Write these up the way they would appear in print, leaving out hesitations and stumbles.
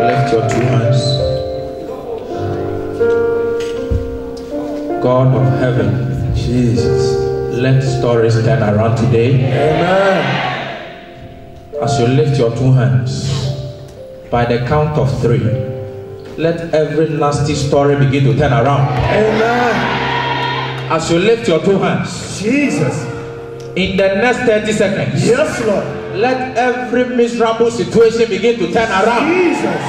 Lift your two hands. God of heaven, Jesus, let stories turn around today. Amen. As you lift your two hands, by the count of 3, let every nasty story begin to turn around. Amen. As you lift your two hands, Jesus, in the next 30 seconds, yes, Lord, let every miserable situation begin to turn around. Jesus,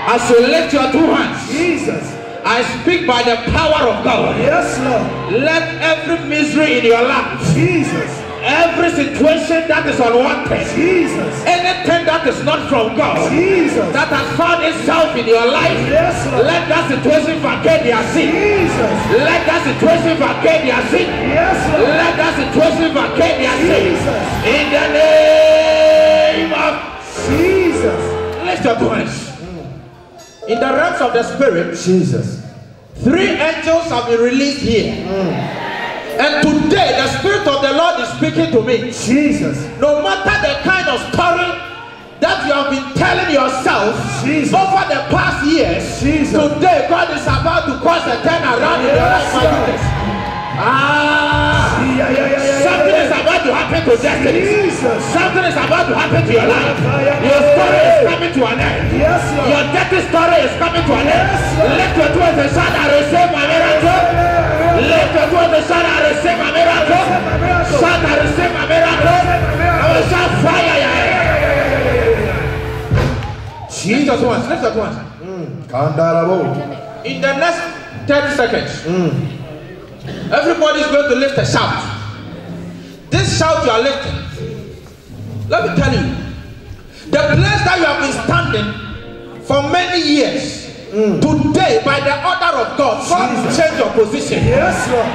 as you lift your two hands, Jesus, I speak by the power of God. Yes, Lord. Let every misery in your life, Jesus, every situation that is unwanted, Jesus, anything that is not from God, Jesus, that has found itself in your life, yes, Lord. let that situation vacate their sin. Jesus, let that situation vacate their sin. Yes, Lord. Let that situation vacate their sin. Jesus, in the name of Jesus. Lift your two hands. In the realms of the spirit, Jesus, 3 angels have been released here. And today the Spirit of the Lord is speaking to me. Jesus, no matter the kind of story that you have been telling yourself, Jesus, over the past years, Jesus, today God is about to cause a turnaround in your life. My goodness. Something is about to happen to destiny. Jesus. Something is about to happen to your life. Your story is coming to an end. Yes, Lord. Your dirty story is coming to an end. Lift your two hands and shout, I receive my miracle. Lift your two hands and shout, I receive my miracle. Shout, I receive my miracle. I will shout fire. Jesus once. Lift your two hands. In the next 30 seconds, everybody is going to lift a shout. This shout you are lifting, let me tell you, the place that you have been standing for many years, today by the order of God, God will change your position. Yes, Lord.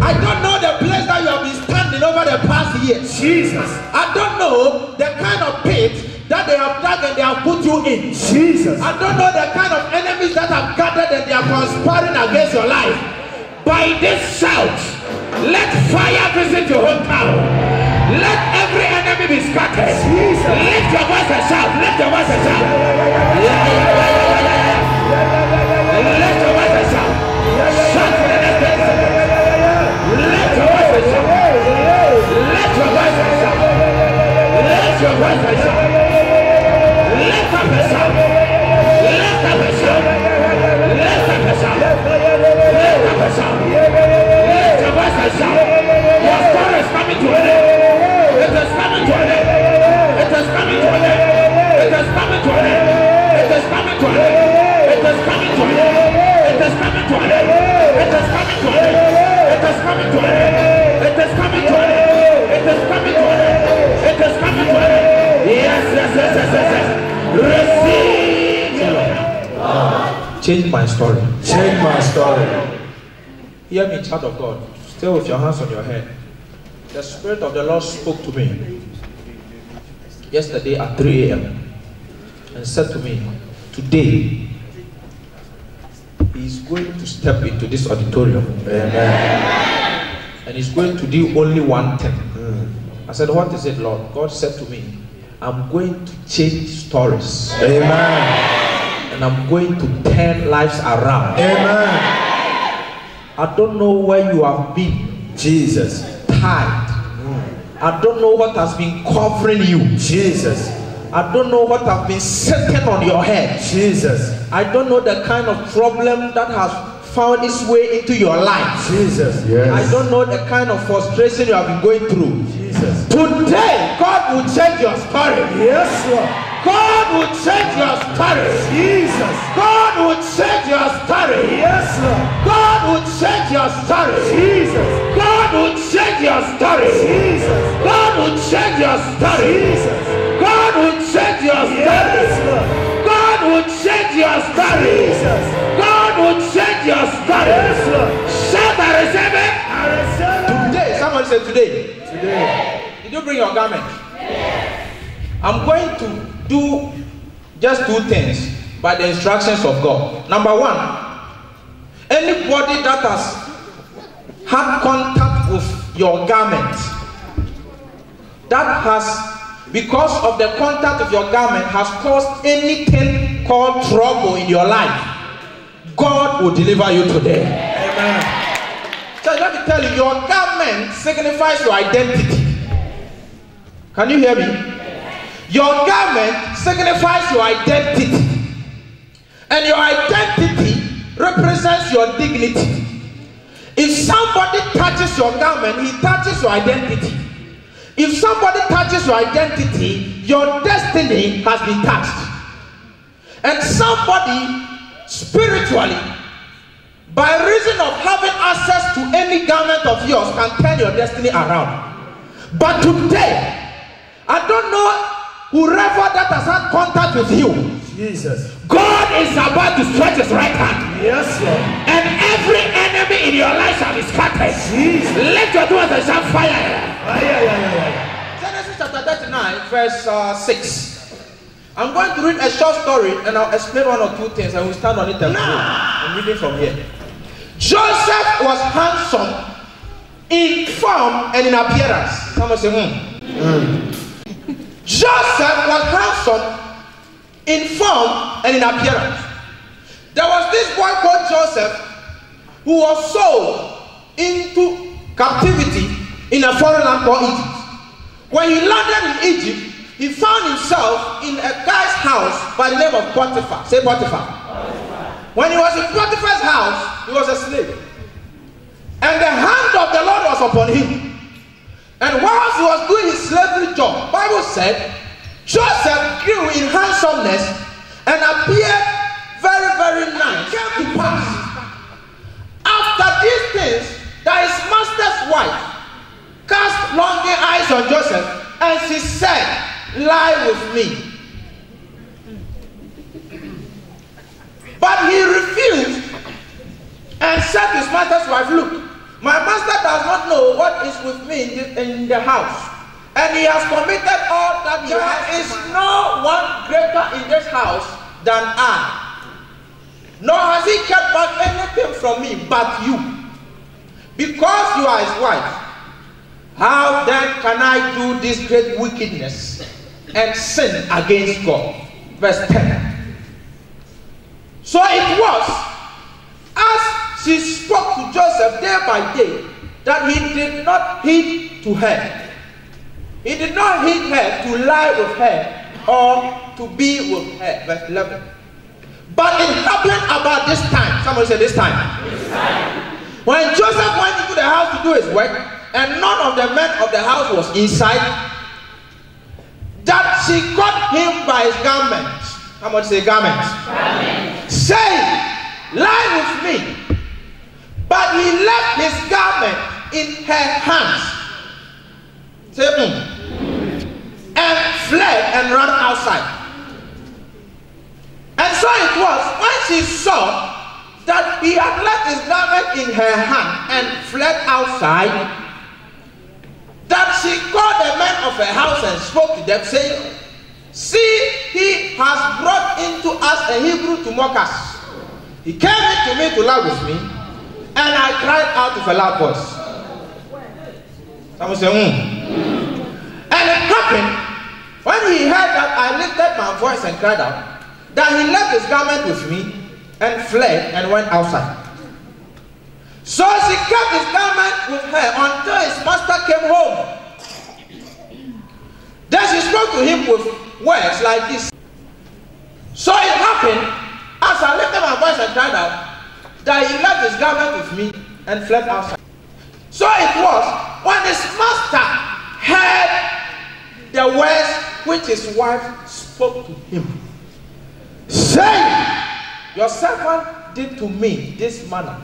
I don't know the place that you have been standing over the past years. Jesus. I don't know the kind of pit that they have dug and they have put you in. Jesus. I don't know the kind of enemies that have gathered and they are conspiring against your life. By this shout, let fire visit your hometown. Let every enemy be scattered. Jesus. Lift your voice and shout. Lift your voice and shout. Lift your voice and shout. Shout for the next 30 seconds. Lift your voice and shout. Lift your voice and shout. Lift your voice and shout. Lift up a shout. Lift up a shout. Lift up a shout. Lift up a shout. Lift your voice and shout. Your story is coming to an end. It is coming to an end. It is coming to an end. It is coming to an end. It is coming to an end. It is coming to an end. It is coming to an end. It is coming to an end. It is coming to an end. It is coming to an end. It is coming to an end. It is coming to an end. Yes, yes, yes, yes, yes, yes. Receive. Change my story. Change my story. Hear me, child of God. Stay with your hands on your head. The Spirit of the Lord spoke to me yesterday at 3 a.m. and said to me, today He's going to step into this auditorium. Amen. And He's going to do only one thing. I said, what is it, Lord? God said to me, I'm going to change stories. Amen. And I'm going to turn lives around. Amen. I don't know where you have been. Jesus. Tied. I don't know what has been covering you. Jesus. I don't know what has been sitting on your head. Jesus. I don't know the kind of problem that has found its way into your life. Jesus. Yes. I don't know the kind of frustration you have been going through. Jesus. Today, God will change your story. Yes, Lord. God will change your story. Jesus. God will change your story. Yes, Lord. God will change your story. Jesus. God will change your story. Jesus. God will change your story. Jesus. God will change your story. Yes, Lord. God will change your story. Jesus. God will change your story. Yes, Lord. Shout, I receive it. I receive it. Today, someone said today. Today. Did you bring your garment? Yes. I'm going to do just 2 things by the instructions of God. Number 1, anybody that has had contact with your garment, that has, because of the contact of your garment, has caused anything called trouble in your life, God will deliver you today. Amen. So let me tell you, your garment signifies your identity. Can you hear me? Your garment signifies your identity. And your identity represents your dignity. If somebody touches your garment, he touches your identity. If somebody touches your identity, your destiny has been touched. And somebody spiritually, by reason of having access to any garment of yours, can turn your destiny around. But today, I don't know whoever that has had contact with you, Jesus. God is about to stretch his right hand. Yes, Lord. And every enemy in your life shall be scattered. Jesus. Let your doors and shall fire. Aye. Genesis chapter 39, verse 6. I'm going to read a short story and I'll explain one or two things and we'll stand on it and pray. I'm reading from here. Joseph was handsome in form and in appearance. Someone say, Joseph was handsome in form and in appearance. There was this boy called Joseph who was sold into captivity in a foreign land called Egypt. When he landed in Egypt, he found himself in a guy's house by the name of Potiphar. Say Potiphar. When he was in Potiphar's house, he was a slave. And the hand of the Lord was upon him. And whilst he was doing his slavery job, Bible said, Joseph grew in handsomeness and appeared very, very nice. Came to pass. After these things, that his master's wife cast longing eyes on Joseph, and she said, lie with me. But he refused and said to his master's wife, look, my master does not know what is with me in the house. And he has committed all that. There is no one greater in this house than I. Nor has he kept back anything from me but you. Because you are his wife. How then can I do this great wickedness and sin against God? Verse 10. So it was, as she spoke to Joseph day by day, that he did not heed to her. He did not heed her to lie with her or to be with her. Verse 11. But it happened about this time. Somebody said this time. This time. When Joseph went into the house to do his work, and none of the men of the house was inside, that she caught him by his garment. Somebody say garment. Saying, lie with me. But he left his garment in her hands. Say, and fled and ran outside. And so it was when she saw that he had left his garment in her hand and fled outside, that she called the men of her house and spoke to them, saying, see, he has brought into us a Hebrew to mock us. He came into me to lie with me, and I cried out with a loud voice. Someone say, And it happened, when he heard that I lifted my voice and cried out, that he left his garment with me and fled and went outside. So she kept his garment with her until his master came home. Then she spoke to him with words like this. So it happened, as I lifted my voice and cried out, that he left his garment with me and fled outside. So it was when his master heard the words which his wife spoke to him, saying, your servant did to me this manner,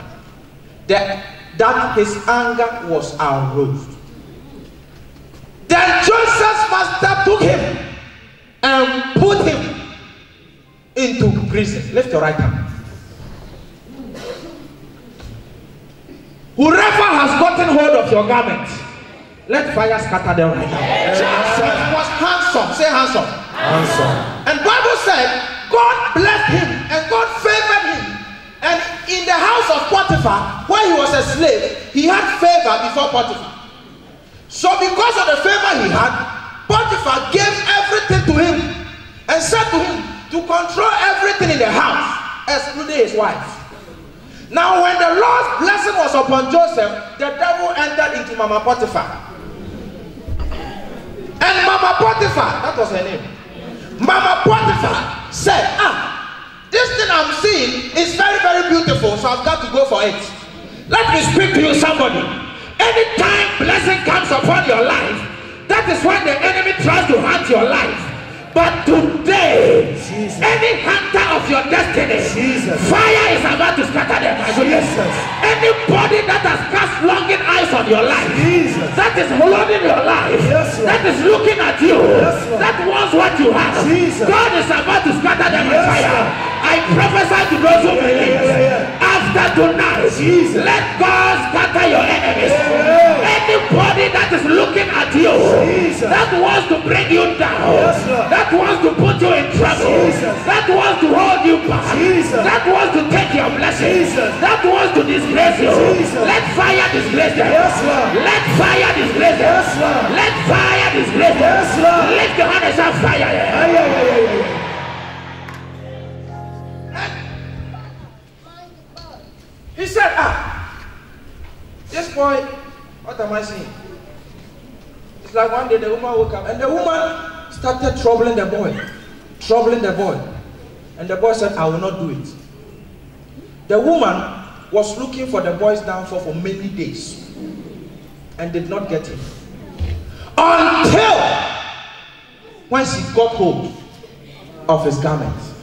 that his anger was aroused. Then Joseph's master took him and put him into prison. Lift your right hand. Whoever has gotten hold of your garment, let fire scatter them right now. Joseph was handsome. Say handsome. Handsome. And Bible said God blessed him and God favored him. And in the house of Potiphar, where he was a slave, he had favor before Potiphar. So because of the favor he had, Potiphar gave everything to him and said to him to control everything in the house, excluding his wife. Now when the Lord's blessing was upon Joseph, the devil entered into Mama Potiphar. And Mama Potiphar, that was her name, Mama Potiphar said, this thing I'm seeing is very, very beautiful, so I've got to go for it. Let me speak to you, somebody. Anytime blessing comes upon your life, that is when the enemy tries to hunt your life. But today, Jesus, any hunter of your destiny, Jesus, fire is about to scatter them. Jesus. Anybody that has cast longing eyes on your life, Jesus, that is holding your life, yes, that is looking at you, yes, that wants what you have, Jesus, God is about to scatter them with fire. I prophesy to those who believe. After tonight, Jesus, let God scatter your enemies. Anybody that is looking at you, Jesus, that wants to bring you down, yes, that wants to put you in trouble, Jesus, that wants to hold you back, Jesus, that wants to take your blessings, Jesus, that wants to disgrace you, Jesus, let fire disgrace them. Yes, let fire disgrace them. Yes, let fire disgrace them. Yes, lift your hand and shout fire. He said, this boy, what am I saying? It's like one day the woman woke up and the woman started troubling the boy. And the boy said, I will not do it. The woman was looking for the boy's downfall for many days and did not get him. Until when she got hold of his garments.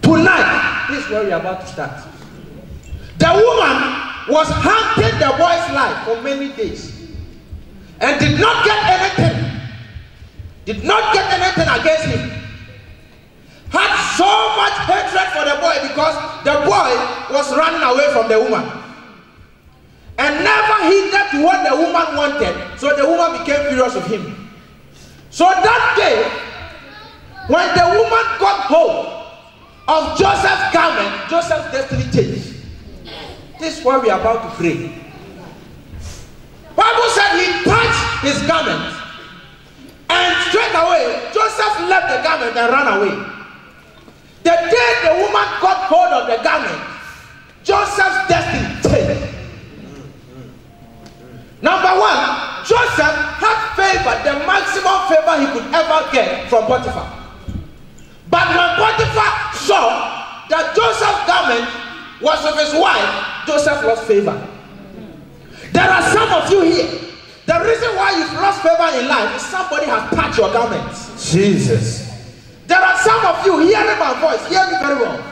Tonight, this is where we are about to start. The woman was hunting the boy's life for many days and did not get anything. Did not get anything against him. Had so much hatred for the boy because the boy was running away from the woman and never heeded to what the woman wanted. So the woman became furious with him. So that day, when the woman got hold of Joseph's garment, Joseph's destiny changed. This is what we are about to pray. Bible said he touched his garment and straight away Joseph left the garment and ran away. The day the woman got hold of the garment, Joseph's destiny changed. Number one, Joseph had favor, the maximum favor he could ever get from Potiphar. But when Potiphar saw that Joseph's garment was of his wife, Joseph lost favor. There are some of you here. The reason why you've lost favor in life is somebody has touched your garments. Jesus. There are some of you hearing my voice. Hear me very well.